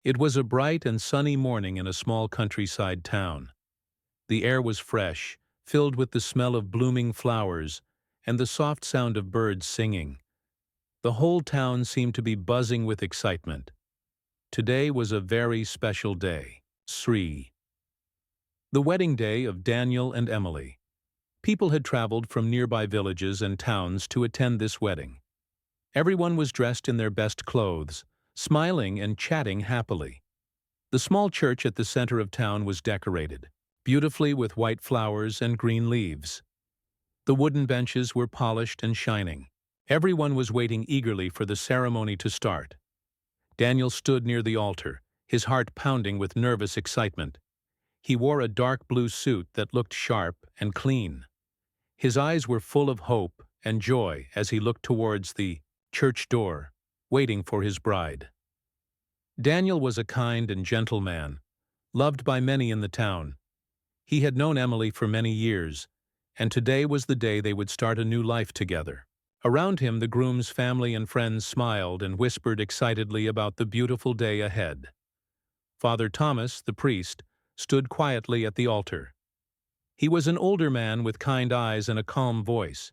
It was a bright and sunny morning in a small countryside town. The air was fresh, filled with the smell of blooming flowers and the soft sound of birds singing. The whole town seemed to be buzzing with excitement. Today was a very special day. Sri. The wedding day of Daniel and Emily. People had traveled from nearby villages and towns to attend this wedding. Everyone was dressed in their best clothes, smiling and chatting happily. The small church at the center of town was decorated, beautifully with white flowers and green leaves. The wooden benches were polished and shining. Everyone was waiting eagerly for the ceremony to start. Daniel stood near the altar, his heart pounding with nervous excitement. He wore a dark blue suit that looked sharp and clean. His eyes were full of hope and joy as he looked towards the church door, waiting for his bride. Daniel was a kind and gentle man, loved by many in the town. He had known Emily for many years, and today was the day they would start a new life together. Around him, the groom's family and friends smiled and whispered excitedly about the beautiful day ahead. Father Thomas, the priest, stood quietly at the altar. He was an older man with kind eyes and a calm voice.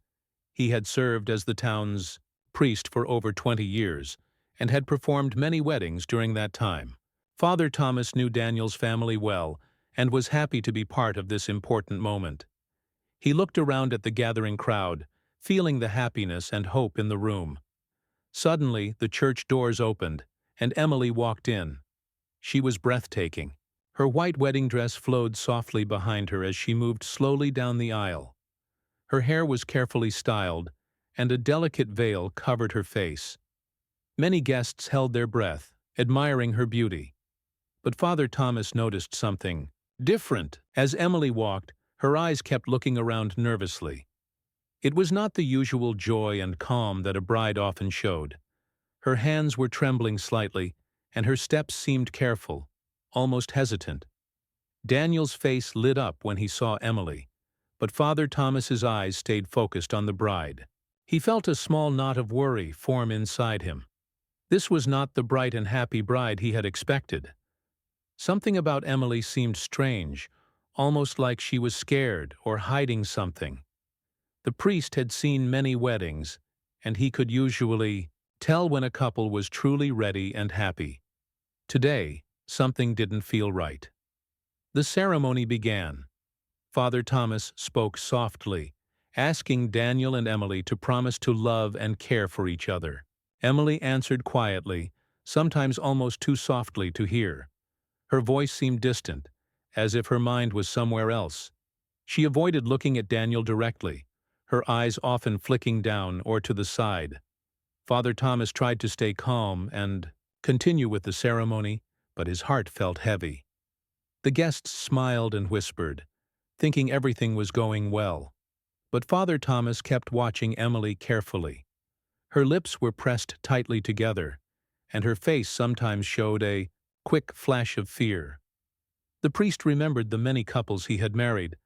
He had served as the town's priest for over 20 years and had performed many weddings during that time. Father Thomas knew Daniel's family well and was happy to be part of this important moment. He looked around at the gathering crowd, feeling the happiness and hope in the room. Suddenly, the church doors opened, and Emily walked in. She was breathtaking. Her white wedding dress flowed softly behind her as she moved slowly down the aisle. Her hair was carefully styled, and a delicate veil covered her face. Many guests held their breath, admiring her beauty. But Father Thomas noticed something different. As Emily walked, her eyes kept looking around nervously. It was not the usual joy and calm that a bride often showed. Her hands were trembling slightly, and her steps seemed careful, almost hesitant. Daniel's face lit up when he saw Emily, but Father Thomas's eyes stayed focused on the bride. He felt a small knot of worry form inside him. This was not the bright and happy bride he had expected. Something about Emily seemed strange, almost like she was scared or hiding something. The priest had seen many weddings, and he could usually tell when a couple was truly ready and happy. Today, something didn't feel right. The ceremony began. Father Thomas spoke softly, asking Daniel and Emily to promise to love and care for each other. Emily answered quietly, sometimes almost too softly to hear. Her voice seemed distant, as if her mind was somewhere else. She avoided looking at Daniel directly, her eyes often flicking down or to the side. Father Thomas tried to stay calm and continue with the ceremony, but his heart felt heavy. The guests smiled and whispered, thinking everything was going well. But Father Thomas kept watching Emily carefully. Her lips were pressed tightly together, and her face sometimes showed a quick flash of fear. The priest remembered the many couples he had married,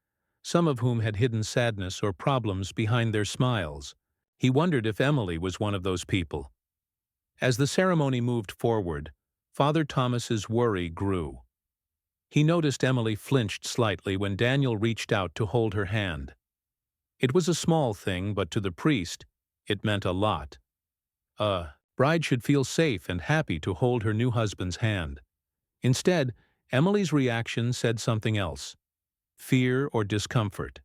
some of whom had hidden sadness or problems behind their smiles. He wondered if Emily was one of those people. As the ceremony moved forward, Father Thomas's worry grew. He noticed Emily flinched slightly when Daniel reached out to hold her hand. It was a small thing, but to the priest, it meant a lot. A bride should feel safe and happy to hold her new husband's hand. Instead, Emily's reaction said something else: fear or discomfort.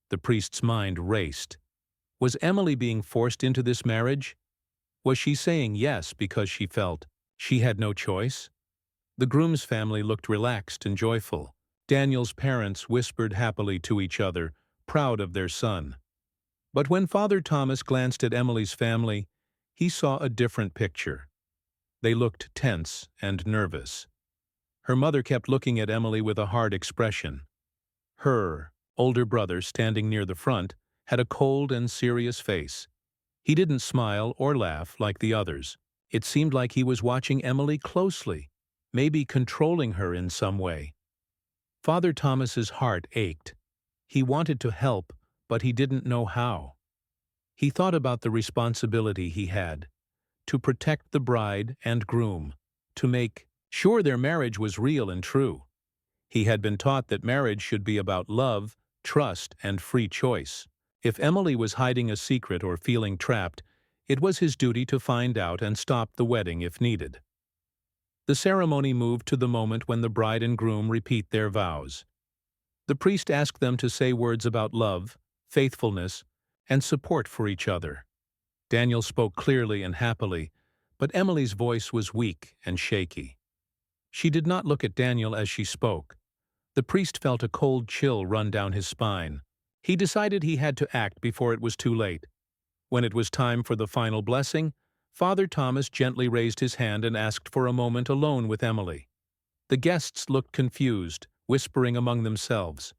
The priest's mind raced. Was Emily being forced into this marriage? Was she saying yes because she felt she had no choice? The groom's family looked relaxed and joyful. Daniel's parents whispered happily to each other, proud of their son. But when Father Thomas glanced at Emily's family, he saw a different picture. They looked tense and nervous. Her mother kept looking at Emily with a hard expression. Her older brother, standing near the front, had a cold and serious face. He didn't smile or laugh like the others. It seemed like he was watching Emily closely, maybe controlling her in some way. Father Thomas's heart ached. He wanted to help, but he didn't know how. He thought about the responsibility he had to protect the bride and groom, to make Sure, their marriage was real and true. He had been taught that marriage should be about love, trust, and free choice. If Emily was hiding a secret or feeling trapped, it was his duty to find out and stop the wedding if needed. The ceremony moved to the moment when the bride and groom repeat their vows. The priest asked them to say words about love, faithfulness, and support for each other. Daniel spoke clearly and happily, but Emily's voice was weak and shaky. She did not look at Daniel as she spoke. The priest felt a cold chill run down his spine. He decided he had to act before it was too late. When it was time for the final blessing, Father Thomas gently raised his hand and asked for a moment alone with Emily. The guests looked confused, whispering among themselves.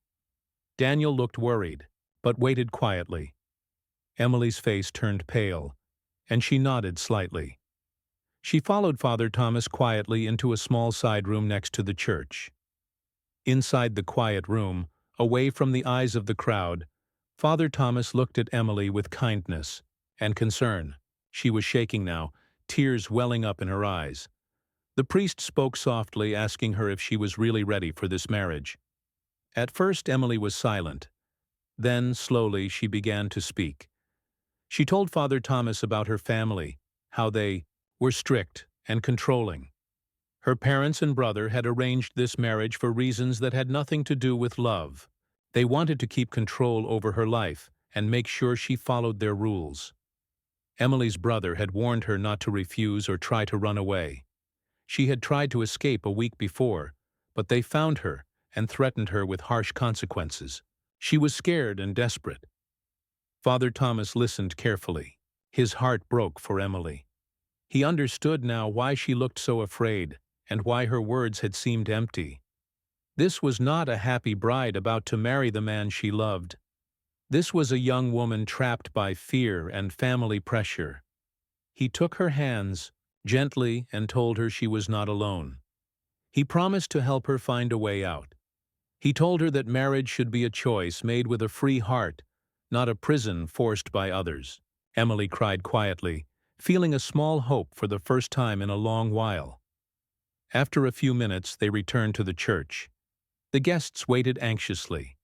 Daniel looked worried, but waited quietly. Emily's face turned pale, and she nodded slightly. She followed Father Thomas quietly into a small side room next to the church. Inside the quiet room, away from the eyes of the crowd, Father Thomas looked at Emily with kindness and concern. She was shaking now, tears welling up in her eyes. The priest spoke softly, asking her if she was really ready for this marriage. At first, Emily was silent. Then, slowly, she began to speak. She told Father Thomas about her family, how they were strict and controlling. Her parents and brother had arranged this marriage for reasons that had nothing to do with love. They wanted to keep control over her life and make sure she followed their rules. Emily's brother had warned her not to refuse or try to run away. She had tried to escape a week before, but they found her and threatened her with harsh consequences. She was scared and desperate. Father Thomas listened carefully. His heart broke for Emily. He understood now why she looked so afraid and why her words had seemed empty. This was not a happy bride about to marry the man she loved. This was a young woman trapped by fear and family pressure. He took her hands gently and told her she was not alone. He promised to help her find a way out. He told her that marriage should be a choice made with a free heart, not a prison forced by others. Emily cried quietly, feeling a small hope for the first time in a long while. After a few minutes, they returned to the church. The guests waited anxiously.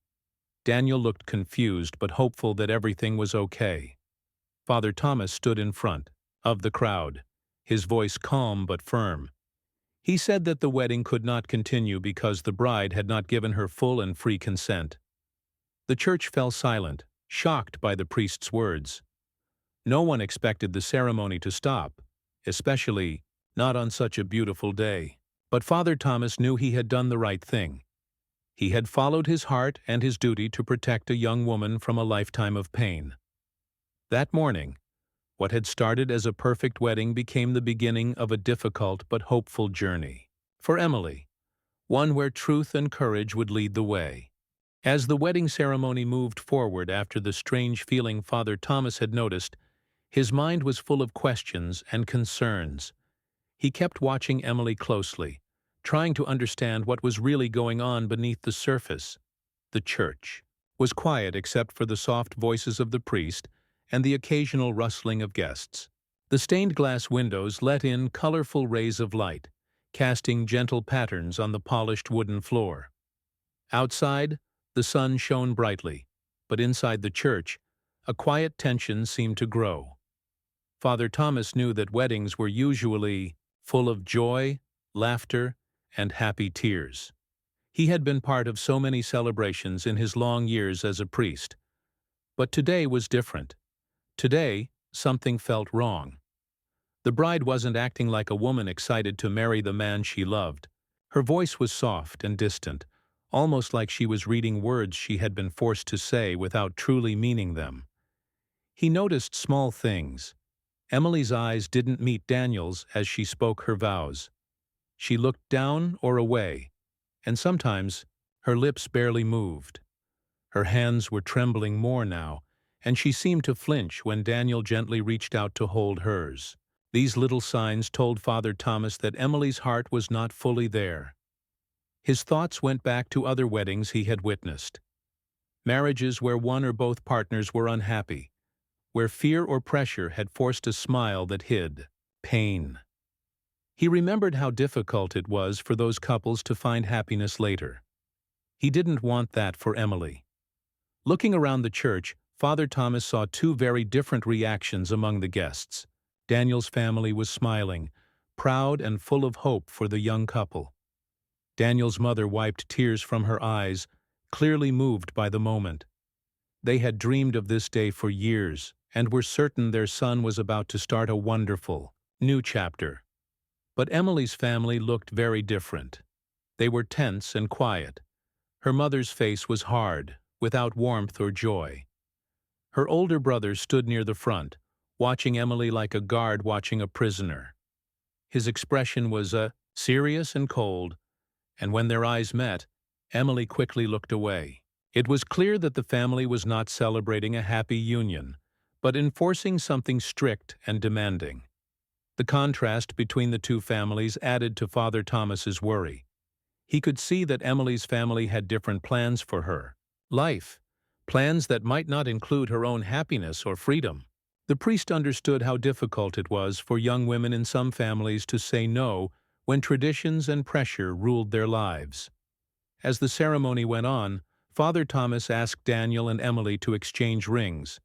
Daniel looked confused but hopeful that everything was okay. Father Thomas stood in front of the crowd, his voice calm but firm. He said that the wedding could not continue because the bride had not given her full and free consent. The church fell silent, shocked by the priest's words. No one expected the ceremony to stop, especially not on such a beautiful day. But Father Thomas knew he had done the right thing. He had followed his heart and his duty to protect a young woman from a lifetime of pain. That morning, what had started as a perfect wedding became the beginning of a difficult but hopeful journey. For Emily, one where truth and courage would lead the way. As the wedding ceremony moved forward after the strange feeling Father Thomas had noticed, his mind was full of questions and concerns. He kept watching Emily closely, trying to understand what was really going on beneath the surface. The church was quiet except for the soft voices of the priest and the occasional rustling of guests. The stained glass windows let in colorful rays of light, casting gentle patterns on the polished wooden floor. Outside, the sun shone brightly, but inside the church, a quiet tension seemed to grow. Father Thomas knew that weddings were usually full of joy, laughter, and happy tears. He had been part of so many celebrations in his long years as a priest. But today was different. Today, something felt wrong. The bride wasn't acting like a woman excited to marry the man she loved. Her voice was soft and distant, almost like she was reading words she had been forced to say without truly meaning them. He noticed small things. Emily's eyes didn't meet Daniel's as she spoke her vows. She looked down or away, and sometimes her lips barely moved. Her hands were trembling more now, and she seemed to flinch when Daniel gently reached out to hold hers. These little signs told Father Thomas that Emily's heart was not fully there. His thoughts went back to other weddings he had witnessed. Marriages where one or both partners were unhappy, where fear or pressure had forced a smile that hid pain. He remembered how difficult it was for those couples to find happiness later. He didn't want that for Emily. Looking around the church, Father Thomas saw two very different reactions among the guests. Daniel's family was smiling, proud and full of hope for the young couple. Daniel's mother wiped tears from her eyes, clearly moved by the moment. They had dreamed of this day for years and were certain their son was about to start a wonderful, new chapter. But Emily's family looked very different. They were tense and quiet. Her mother's face was hard, without warmth or joy. Her older brother stood near the front, watching Emily like a guard watching a prisoner. His expression was serious and cold, and when their eyes met, Emily quickly looked away. It was clear that the family was not celebrating a happy union, but enforcing something strict and demanding. The contrast between the two families added to Father Thomas's worry. He could see that Emily's family had different plans for her life, plans that might not include her own happiness or freedom. The priest understood how difficult it was for young women in some families to say no when traditions and pressure ruled their lives. As the ceremony went on, Father Thomas asked Daniel and Emily to exchange rings.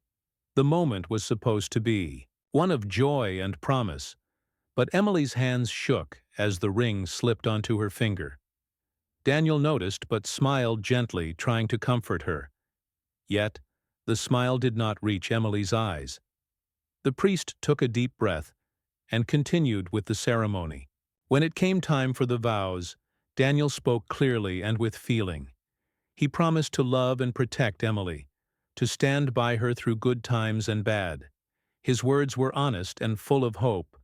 The moment was supposed to be one of joy and promise, but Emily's hands shook as the ring slipped onto her finger. Daniel noticed but smiled gently, trying to comfort her. Yet, the smile did not reach Emily's eyes. The priest took a deep breath and continued with the ceremony. When it came time for the vows, Daniel spoke clearly and with feeling. He promised to love and protect Emily, to stand by her through good times and bad. His words were honest and full of hope,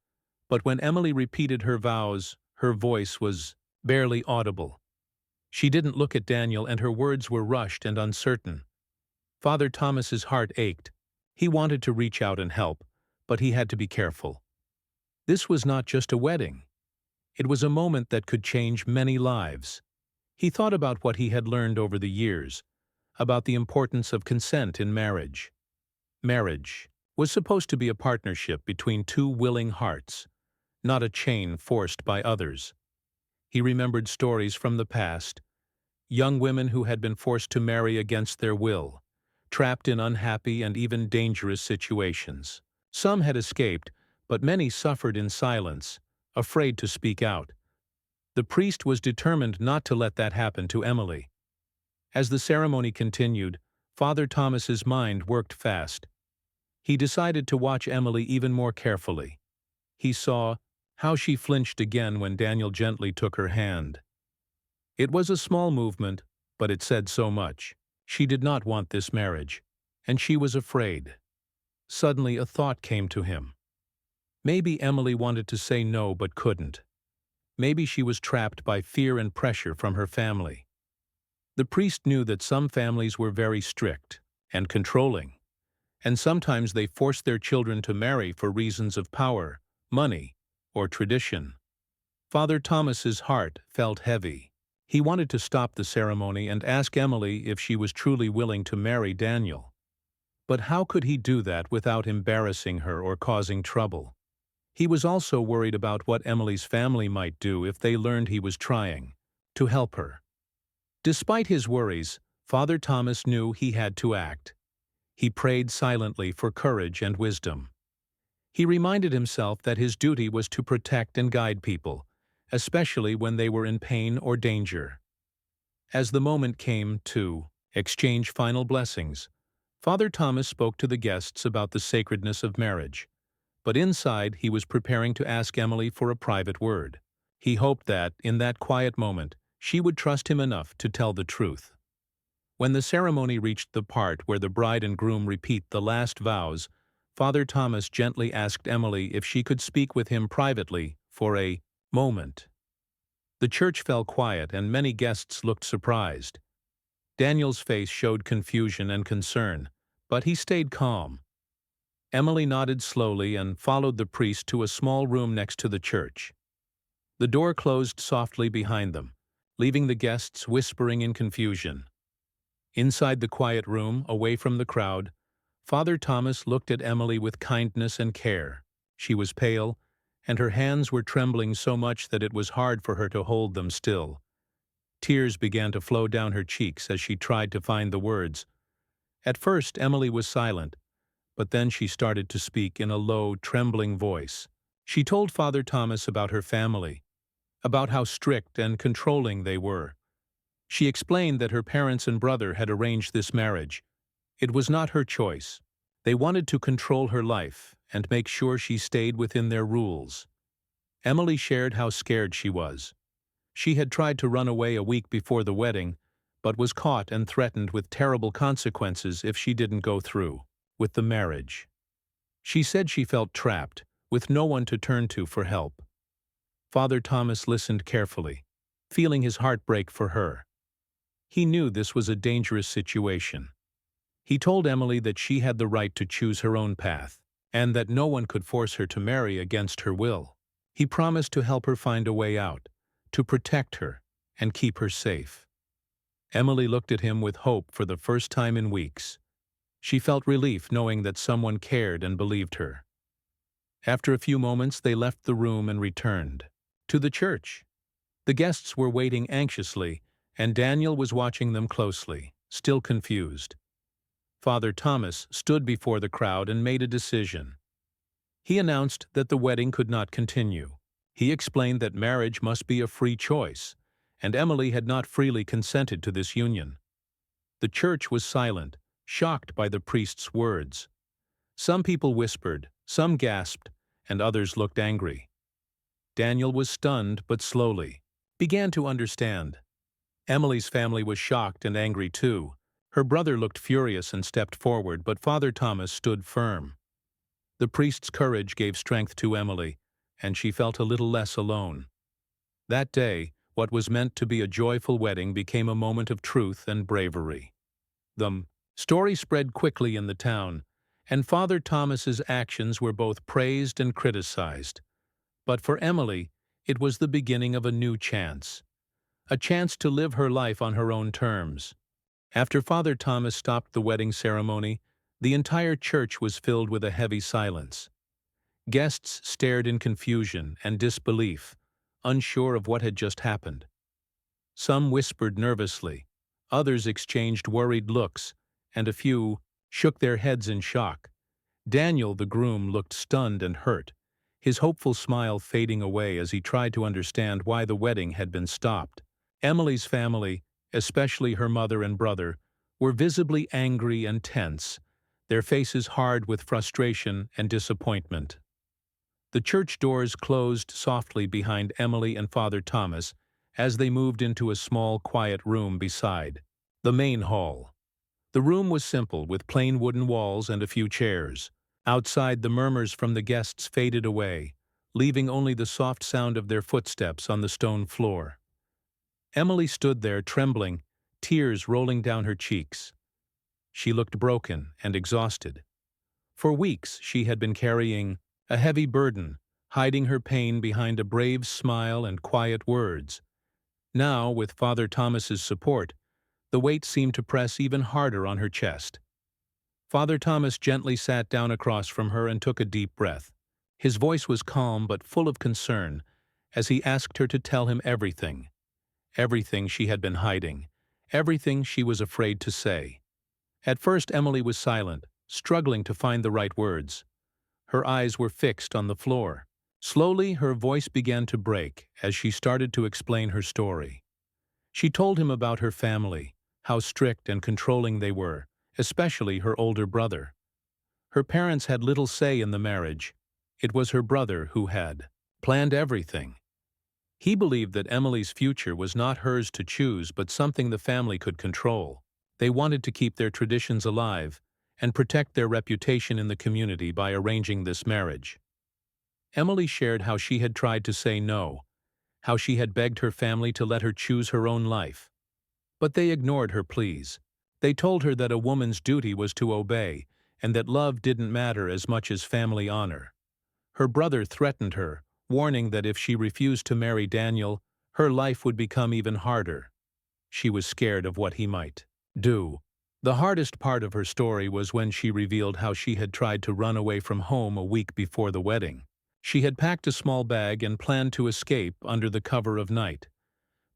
but when Emily repeated her vows, her voice was barely audible. She didn't look at Daniel, and her words were rushed and uncertain. Father Thomas's heart ached. He wanted to reach out and help, but he had to be careful. This was not just a wedding. It was a moment that could change many lives. He thought about what he had learned over the years, about the importance of consent in marriage. Marriage was supposed to be a partnership between two willing hearts, not a chain forced by others. He remembered stories from the past, young women who had been forced to marry against their will, trapped in unhappy and even dangerous situations. Some had escaped, but many suffered in silence, afraid to speak out. The priest was determined not to let that happen to Emily. As the ceremony continued, Father Thomas's mind worked fast. He decided to watch Emily even more carefully. He saw how she flinched again when Daniel gently took her hand. It was a small movement, but it said so much. She did not want this marriage, and she was afraid. Suddenly a thought came to him. Maybe Emily wanted to say no but couldn't. Maybe she was trapped by fear and pressure from her family. The priest knew that some families were very strict and controlling, and sometimes they forced their children to marry for reasons of power, money, or tradition. Father Thomas's heart felt heavy. He wanted to stop the ceremony and ask Emily if she was truly willing to marry Daniel. But how could he do that without embarrassing her or causing trouble? He was also worried about what Emily's family might do if they learned he was trying to help her. Despite his worries, Father Thomas knew he had to act. He prayed silently for courage and wisdom. He reminded himself that his duty was to protect and guide people, especially when they were in pain or danger. As the moment came to exchange final blessings, Father Thomas spoke to the guests about the sacredness of marriage, but inside he was preparing to ask Emily for a private word. He hoped that, in that quiet moment, she would trust him enough to tell the truth. When the ceremony reached the part where the bride and groom repeat the last vows, Father Thomas gently asked Emily if she could speak with him privately for a moment. The church fell quiet and many guests looked surprised. Daniel's face showed confusion and concern, but he stayed calm. Emily nodded slowly and followed the priest to a small room next to the church. The door closed softly behind them, leaving the guests whispering in confusion. Inside the quiet room, away from the crowd, Father Thomas looked at Emily with kindness and care. She was pale, and her hands were trembling so much that it was hard for her to hold them still. Tears began to flow down her cheeks as she tried to find the words. At first, Emily was silent, but then she started to speak in a low, trembling voice. She told Father Thomas about her family, about how strict and controlling they were. She explained that her parents and brother had arranged this marriage. It was not her choice. They wanted to control her life and make sure she stayed within their rules. Emily shared how scared she was. She had tried to run away a week before the wedding, but was caught and threatened with terrible consequences if she didn't go through with the marriage. She said she felt trapped, with no one to turn to for help. Father Thomas listened carefully, feeling his heart break for her. He knew this was a dangerous situation. He told Emily that she had the right to choose her own path, and that no one could force her to marry against her will. He promised to help her find a way out, to protect her and keep her safe. Emily looked at him with hope for the first time in weeks. She felt relief knowing that someone cared and believed her. After a few moments, they left the room and returned to the church. The guests were waiting anxiously, and Daniel was watching them closely, still confused. Father Thomas stood before the crowd and made a decision. He announced that the wedding could not continue. He explained that marriage must be a free choice, and Emily had not freely consented to this union. The church was silent, shocked by the priest's words. Some people whispered, some gasped, and others looked angry. Daniel was stunned, but slowly began to understand. Emily's family was shocked and angry too. Her brother looked furious and stepped forward, but Father Thomas stood firm. The priest's courage gave strength to Emily, and she felt a little less alone. That day, what was meant to be a joyful wedding became a moment of truth and bravery. The story spread quickly in the town, and Father Thomas's actions were both praised and criticized. But for Emily, it was the beginning of a new chance. A chance to live her life on her own terms. After Father Thomas stopped the wedding ceremony, the entire church was filled with a heavy silence. Guests stared in confusion and disbelief, unsure of what had just happened. Some whispered nervously, others exchanged worried looks, and a few shook their heads in shock. Daniel, the groom, looked stunned and hurt, his hopeful smile fading away as he tried to understand why the wedding had been stopped. Emily's family, especially her mother and brother, were visibly angry and tense, their faces hard with frustration and disappointment. The church doors closed softly behind Emily and Father Thomas as they moved into a small, quiet room beside the main hall. The room was simple, with plain wooden walls and a few chairs. Outside, the murmurs from the guests faded away, leaving only the soft sound of their footsteps on the stone floor. Emily stood there, trembling, tears rolling down her cheeks. She looked broken and exhausted. For weeks, she had been carrying a heavy burden, hiding her pain behind a brave smile and quiet words. Now, with Father Thomas's support, the weight seemed to press even harder on her chest. Father Thomas gently sat down across from her and took a deep breath. His voice was calm but full of concern as he asked her to tell him everything. Everything she had been hiding, everything she was afraid to say. At first, Emily was silent, struggling to find the right words. Her eyes were fixed on the floor. Slowly, her voice began to break as she started to explain her story. She told him about her family, how strict and controlling they were, especially her older brother. Her parents had little say in the marriage. It was her brother who had planned everything. He believed that Emily's future was not hers to choose, but something the family could control. They wanted to keep their traditions alive and protect their reputation in the community by arranging this marriage. Emily shared how she had tried to say no, how she had begged her family to let her choose her own life. But they ignored her pleas. They told her that a woman's duty was to obey, and that love didn't matter as much as family honor. Her brother threatened her, warning that if she refused to marry Daniel, her life would become even harder. She was scared of what he might do. The hardest part of her story was when she revealed how she had tried to run away from home a week before the wedding. She had packed a small bag and planned to escape under the cover of night.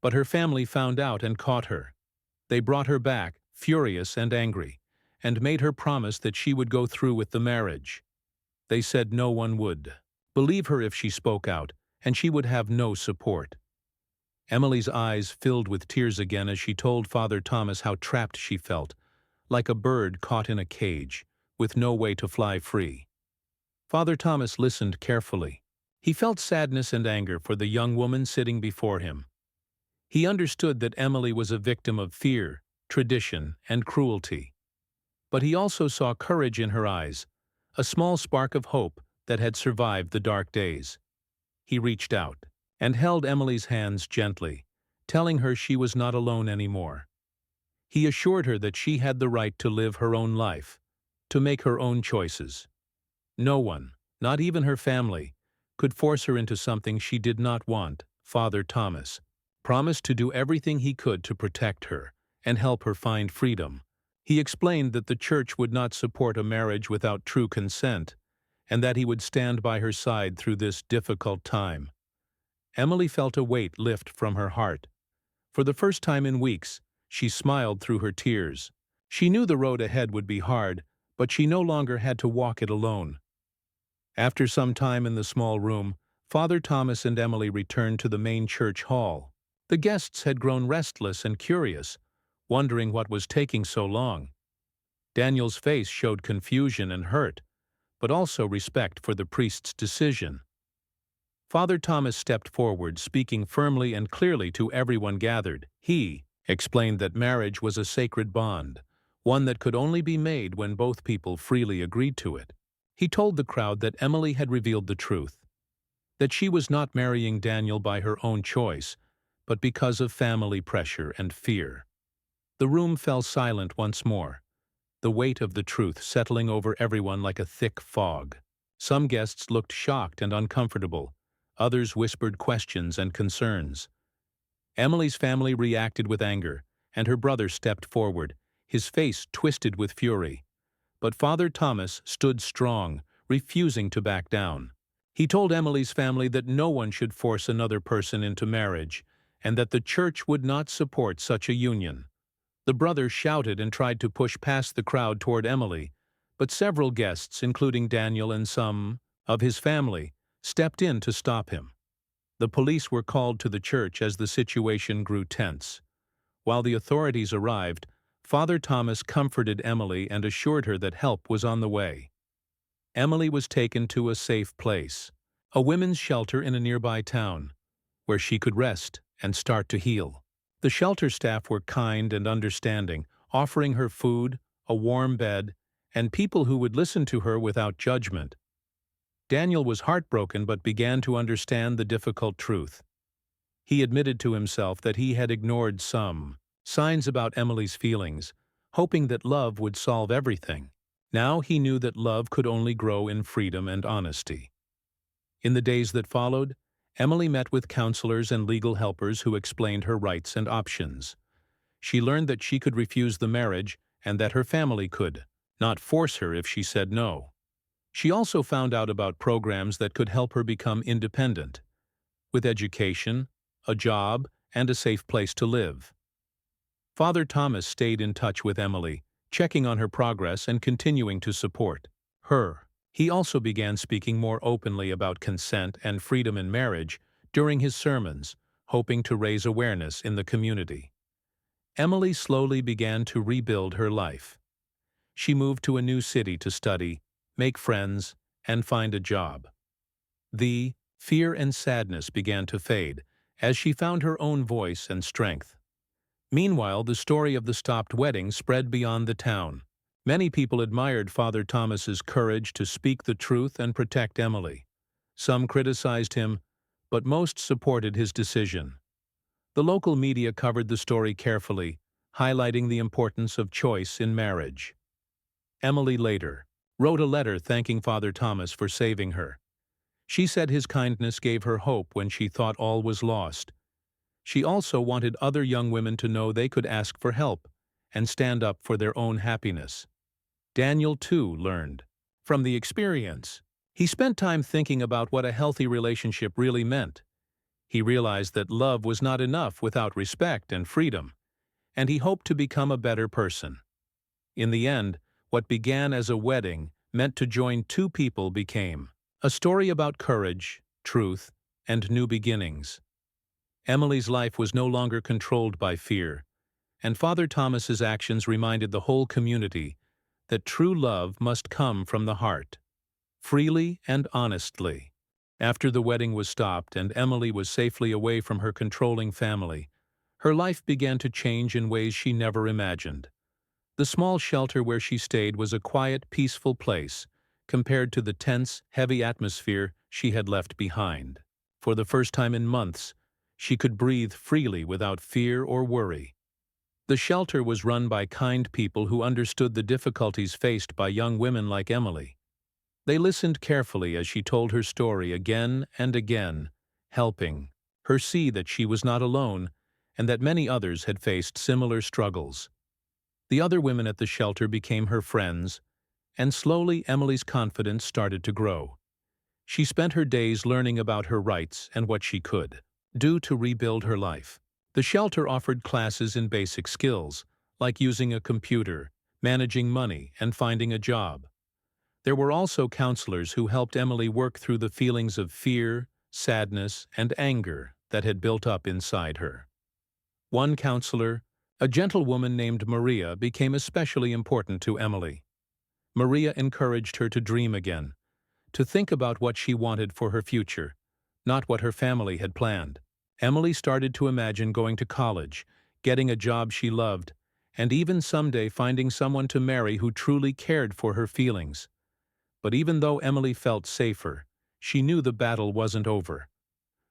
But her family found out and caught her. They brought her back, furious and angry, and made her promise that she would go through with the marriage. They said no one would believe her if she spoke out, and she would have no support. Emily's eyes filled with tears again as she told Father Thomas how trapped she felt, like a bird caught in a cage, with no way to fly free. Father Thomas listened carefully. He felt sadness and anger for the young woman sitting before him. He understood that Emily was a victim of fear, tradition, and cruelty. But he also saw courage in her eyes, a small spark of hope that had survived the dark days. He reached out and held Emily's hands gently, telling her she was not alone anymore. He assured her that she had the right to live her own life, to make her own choices. No one, not even her family, could force her into something she did not want. Father Thomas promised to do everything he could to protect her and help her find freedom. He explained that the church would not support a marriage without true consent, and that he would stand by her side through this difficult time. Emily felt a weight lift from her heart. For the first time in weeks, she smiled through her tears. She knew the road ahead would be hard, but she no longer had to walk it alone. After some time in the small room, Father Thomas and Emily returned to the main church hall. The guests had grown restless and curious, wondering what was taking so long. Daniel's face showed confusion and hurt, but also respect for the priest's decision. Father Thomas stepped forward, speaking firmly and clearly to everyone gathered. He explained that marriage was a sacred bond, one that could only be made when both people freely agreed to it. He told the crowd that Emily had revealed the truth, that she was not marrying Daniel by her own choice, but because of family pressure and fear. The room fell silent once more, the weight of the truth settling over everyone like a thick fog. Some guests looked shocked and uncomfortable. Others whispered questions and concerns. Emily's family reacted with anger, and her brother stepped forward, his face twisted with fury. But Father Thomas stood strong, refusing to back down. He told Emily's family that no one should force another person into marriage, and that the church would not support such a union. The brother shouted and tried to push past the crowd toward Emily, but several guests, including Daniel and some of his family, stepped in to stop him. The police were called to the church as the situation grew tense. While the authorities arrived, Father Thomas comforted Emily and assured her that help was on the way. Emily was taken to a safe place, a women's shelter in a nearby town, where she could rest and start to heal. The shelter staff were kind and understanding, offering her food, a warm bed, and people who would listen to her without judgment. Daniel was heartbroken but began to understand the difficult truth. He admitted to himself that he had ignored some signs about Emily's feelings, hoping that love would solve everything. Now he knew that love could only grow in freedom and honesty. In the days that followed, Emily met with counselors and legal helpers who explained her rights and options. She learned that she could refuse the marriage and that her family could not force her if she said no. She also found out about programs that could help her become independent, with education, a job, and a safe place to live. Father Thomas stayed in touch with Emily, checking on her progress and continuing to support her. He also began speaking more openly about consent and freedom in marriage during his sermons, hoping to raise awareness in the community. Emily slowly began to rebuild her life. She moved to a new city to study, make friends, and find a job. The fear and sadness began to fade as she found her own voice and strength. Meanwhile, the story of the stopped wedding spread beyond the town. Many people admired Father Thomas's courage to speak the truth and protect Emily. Some criticized him, but most supported his decision. The local media covered the story carefully, highlighting the importance of choice in marriage. Emily later wrote a letter thanking Father Thomas for saving her. She said his kindness gave her hope when she thought all was lost. She also wanted other young women to know they could ask for help and stand up for their own happiness. Daniel, too, learned from the experience. He spent time thinking about what a healthy relationship really meant. He realized that love was not enough without respect and freedom, and he hoped to become a better person. In the end, what began as a wedding meant to join two people became a story about courage, truth, and new beginnings. Emily's life was no longer controlled by fear, and Father Thomas's actions reminded the whole community that true love must come from the heart, freely and honestly. After the wedding was stopped and Emily was safely away from her controlling family, her life began to change in ways she never imagined. The small shelter where she stayed was a quiet, peaceful place compared to the tense, heavy atmosphere she had left behind. For the first time in months, she could breathe freely without fear or worry. The shelter was run by kind people who understood the difficulties faced by young women like Emily. They listened carefully as she told her story again and again, helping her see that she was not alone and that many others had faced similar struggles. The other women at the shelter became her friends, and slowly Emily's confidence started to grow. She spent her days learning about her rights and what she could do to rebuild her life. The shelter offered classes in basic skills, like using a computer, managing money, and finding a job. There were also counselors who helped Emily work through the feelings of fear, sadness, and anger that had built up inside her. One counselor, a gentle woman named Maria, became especially important to Emily. Maria encouraged her to dream again, to think about what she wanted for her future, not what her family had planned. Emily started to imagine going to college, getting a job she loved, and even someday finding someone to marry who truly cared for her feelings. But even though Emily felt safer, she knew the battle wasn't over.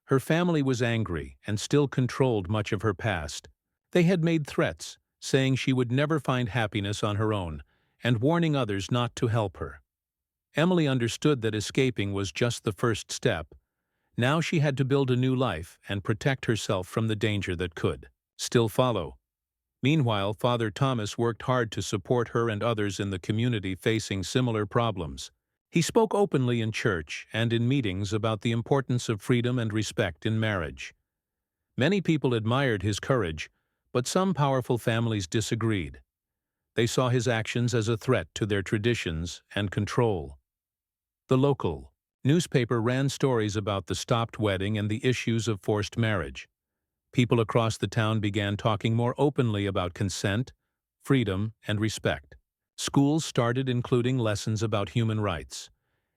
Her family was angry and still controlled much of her past. They had made threats, saying she would never find happiness on her own, and warning others not to help her. Emily understood that escaping was just the first step. Now she had to build a new life and protect herself from the danger that could still follow. Meanwhile, Father Thomas worked hard to support her and others in the community facing similar problems. He spoke openly in church and in meetings about the importance of freedom and respect in marriage. Many people admired his courage, but some powerful families disagreed. They saw his actions as a threat to their traditions and control. The local newspaper ran stories about the stopped wedding and the issues of forced marriage. People across the town began talking more openly about consent, freedom, and respect. Schools started including lessons about human rights,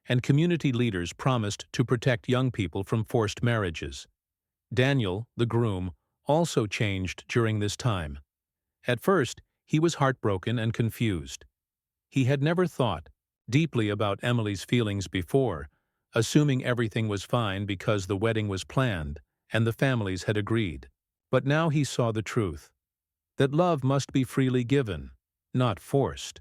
and community leaders promised to protect young people from forced marriages. Daniel, the groom, also changed during this time. At first, he was heartbroken and confused. He had never thought deeply about Emily's feelings before, assuming everything was fine because the wedding was planned and the families had agreed. But now he saw the truth, that love must be freely given, not forced.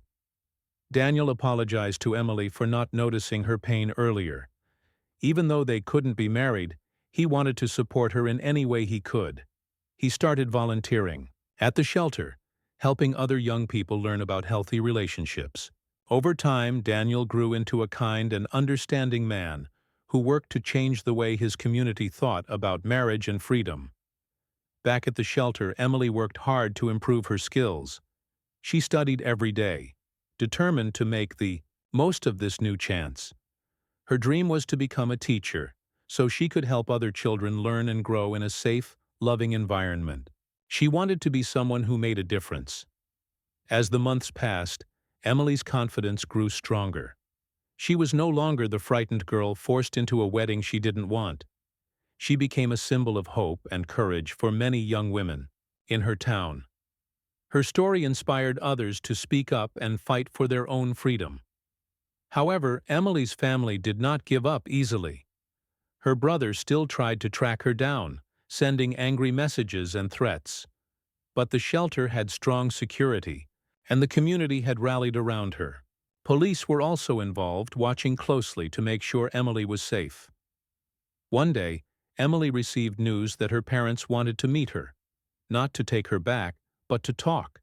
Daniel apologized to Emily for not noticing her pain earlier. Even though they couldn't be married, he wanted to support her in any way he could. He started volunteering at the shelter, helping other young people learn about healthy relationships. Over time, Daniel grew into a kind and understanding man who worked to change the way his community thought about marriage and freedom. Back at the shelter, Emily worked hard to improve her skills. She studied every day, determined to make the most of this new chance. Her dream was to become a teacher, so she could help other children learn and grow in a safe, loving environment. She wanted to be someone who made a difference. As the months passed, Emily's confidence grew stronger. She was no longer the frightened girl forced into a wedding she didn't want. She became a symbol of hope and courage for many young women in her town. Her story inspired others to speak up and fight for their own freedom. However, Emily's family did not give up easily. Her brother still tried to track her down, sending angry messages and threats. But the shelter had strong security, and the community had rallied around her. Police were also involved, watching closely to make sure Emily was safe. One day, Emily received news that her parents wanted to meet her, not to take her back, but to talk.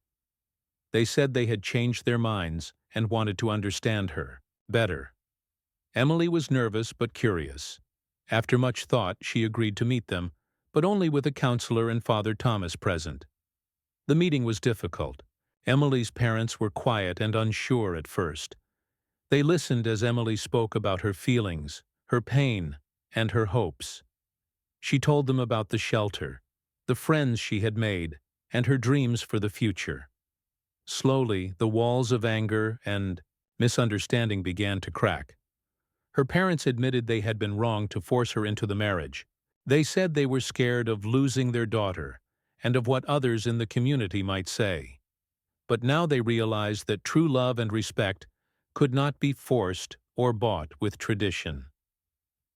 They said they had changed their minds and wanted to understand her better. Emily was nervous but curious. After much thought, she agreed to meet them, but only with a counselor and Father Thomas present. The meeting was difficult. Emily's parents were quiet and unsure at first. They listened as Emily spoke about her feelings, her pain, and her hopes. She told them about the shelter, the friends she had made, and her dreams for the future. Slowly, the walls of anger and misunderstanding began to crack. Her parents admitted they had been wrong to force her into the marriage. They said they were scared of losing their daughter and of what others in the community might say. But now they realized that true love and respect could not be forced or bought with tradition.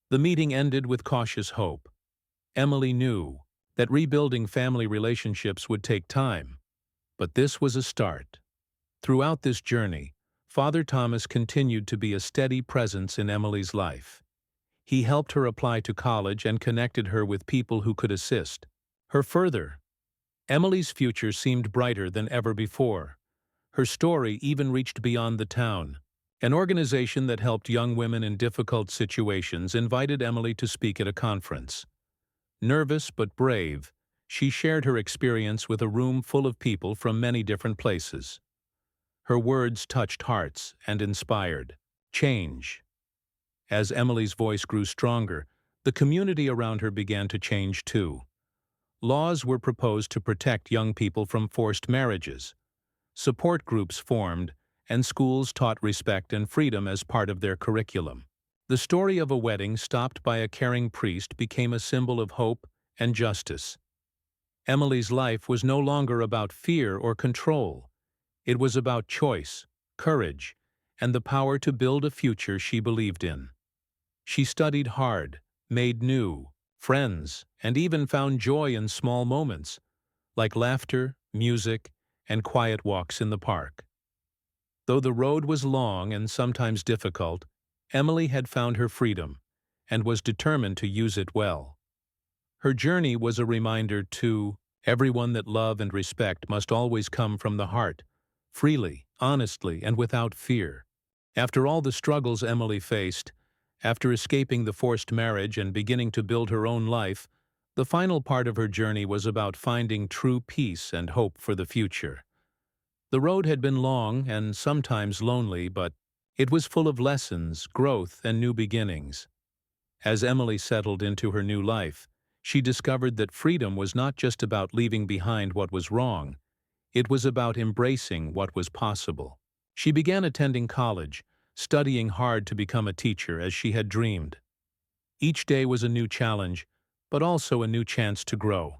The meeting ended with cautious hope. Emily knew that rebuilding family relationships would take time, but this was a start. Throughout this journey, Father Thomas continued to be a steady presence in Emily's life. He helped her apply to college and connected her with people who could assist her further. Emily's future seemed brighter than ever before. Her story even reached beyond the town. An organization that helped young women in difficult situations invited Emily to speak at a conference. Nervous but brave, she shared her experience with a room full of people from many different places. Her words touched hearts and inspired change. As Emily's voice grew stronger, the community around her began to change too. Laws were proposed to protect young people from forced marriages. Support groups formed, and schools taught respect and freedom as part of their curriculum. The story of a wedding stopped by a caring priest became a symbol of hope and justice. Emily's life was no longer about fear or control. It was about choice, courage, and the power to build a future she believed in. She studied hard, made new friends, and even found joy in small moments, like laughter, music, and quiet walks in the park. Though the road was long and sometimes difficult, Emily had found her freedom and was determined to use it well. Her journey was a reminder to everyone that love and respect must always come from the heart, freely, honestly, and without fear. After all the struggles Emily faced, after escaping the forced marriage and beginning to build her own life, the final part of her journey was about finding true peace and hope for the future. The road had been long and sometimes lonely, but it was full of lessons, growth, and new beginnings. As Emily settled into her new life, she discovered that freedom was not just about leaving behind what was wrong. It was about embracing what was possible. She began attending college, studying hard to become a teacher as she had dreamed. Each day was a new challenge, but also a new chance to grow.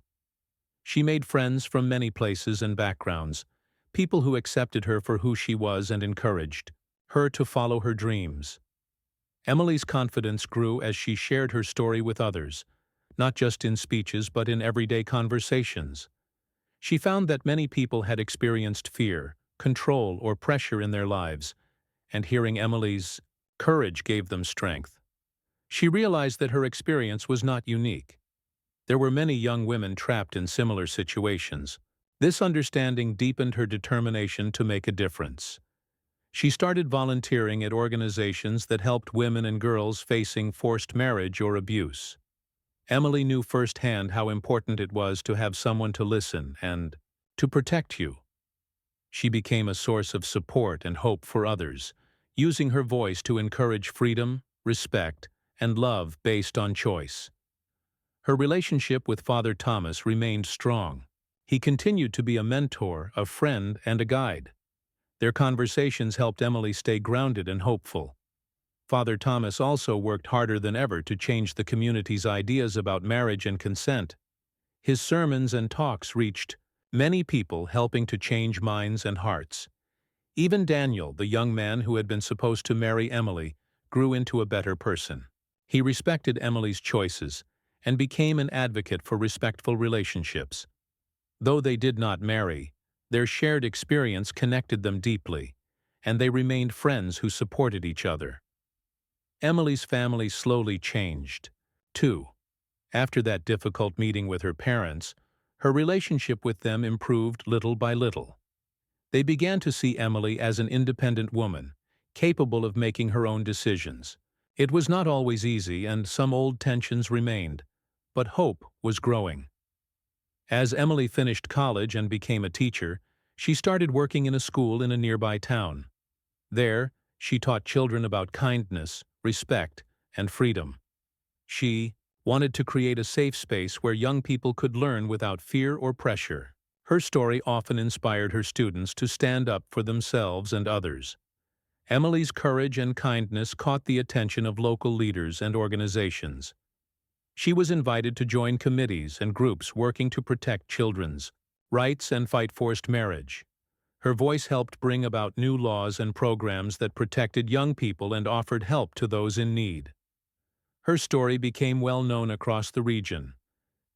She made friends from many places and backgrounds, people who accepted her for who she was and encouraged her to follow her dreams. Emily's confidence grew as she shared her story with others, not just in speeches but in everyday conversations. She found that many people had experienced fear, control, or pressure in their lives, and hearing Emily's courage gave them strength. She realized that her experience was not unique. There were many young women trapped in similar situations. This understanding deepened her determination to make a difference. She started volunteering at organizations that helped women and girls facing forced marriage or abuse. Emily knew firsthand how important it was to have someone to listen and to protect you. She became a source of support and hope for others, using her voice to encourage freedom, respect, and love based on choice. Her relationship with Father Thomas remained strong. He continued to be a mentor, a friend, and a guide. Their conversations helped Emily stay grounded and hopeful. Father Thomas also worked harder than ever to change the community's ideas about marriage and consent. His sermons and talks reached many people, helping to change minds and hearts. Even Daniel, the young man who had been supposed to marry Emily, grew into a better person. He respected Emily's choices and became an advocate for respectful relationships. Though they did not marry, their shared experience connected them deeply, and they remained friends who supported each other. Emily's family slowly changed, too. After that difficult meeting with her parents, her relationship with them improved little by little. They began to see Emily as an independent woman, capable of making her own decisions. It was not always easy, and some old tensions remained, but hope was growing. As Emily finished college and became a teacher, she started working in a school in a nearby town. There, she taught children about kindness, respect, and freedom. She wanted to create a safe space where young people could learn without fear or pressure. Her story often inspired her students to stand up for themselves and others. Emily's courage and kindness caught the attention of local leaders and organizations. She was invited to join committees and groups working to protect children's rights and fight forced marriage. Her voice helped bring about new laws and programs that protected young people and offered help to those in need. Her story became well known across the region.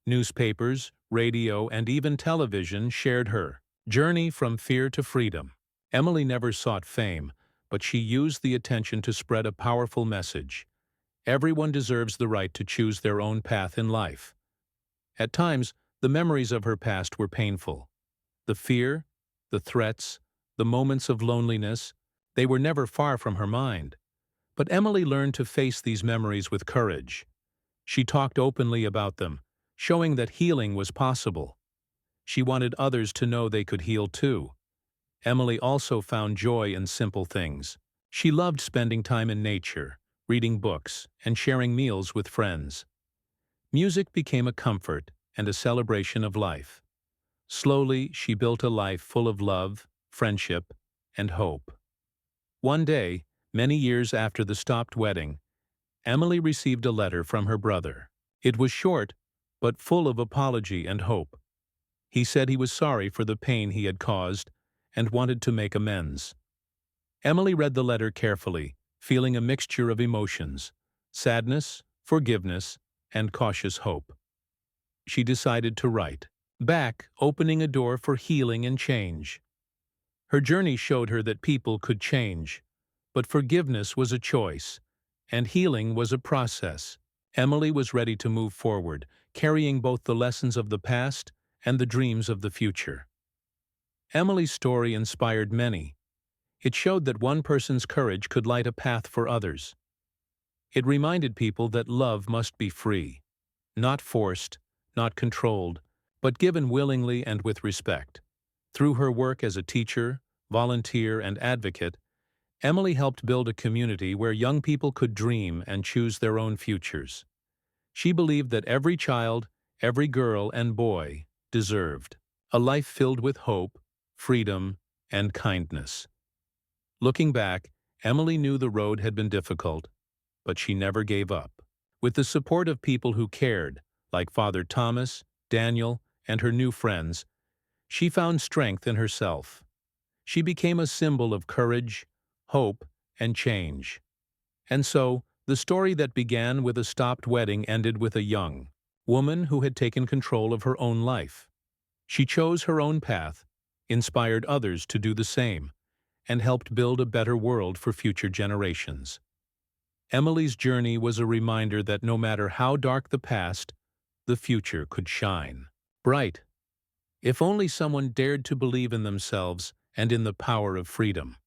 Newspapers, radio, and even television shared her journey from fear to freedom. Emily never sought fame, but she used the attention to spread a powerful message. Everyone deserves the right to choose their own path in life. At times, the memories of her past were painful. The fear, the threats, the moments of loneliness, they were never far from her mind. But Emily learned to face these memories with courage. She talked openly about them, showing that healing was possible. She wanted others to know they could heal too. Emily also found joy in simple things. She loved spending time in nature, reading books, and sharing meals with friends. Music became a comfort and a celebration of life. Slowly, she built a life full of love, friendship, and hope. One day, many years after the stopped wedding, Emily received a letter from her brother. It was short, but full of apology and hope. He said he was sorry for the pain he had caused and wanted to make amends. Emily read the letter carefully, feeling a mixture of emotions: sadness, forgiveness, and cautious hope. She decided to write back, opening a door for healing and change. Her journey showed her that people could change, but forgiveness was a choice, and healing was a process. Emily was ready to move forward, carrying both the lessons of the past and the dreams of the future. Emily's story inspired many. It showed that one person's courage could light a path for others. It reminded people that love must be free, not forced, not controlled, but given willingly and with respect. Through her work as a teacher, volunteer, and advocate, Emily helped build a community where young people could dream and choose their own futures. She believed that every child, every girl and boy, deserved a life filled with hope, freedom, and kindness. Looking back, Emily knew the road had been difficult, but she never gave up. With the support of people who cared, like Father Thomas, Daniel, and her new friends, she found strength in herself. She became a symbol of courage, hope, and change. And so, the story that began with a stopped wedding ended with a young woman who had taken control of her own life. She chose her own path, inspired others to do the same, and helped build a better world for future generations. Emily's journey was a reminder that no matter how dark the past, the future could shine bright, if only someone dared to believe in themselves and in the power of freedom.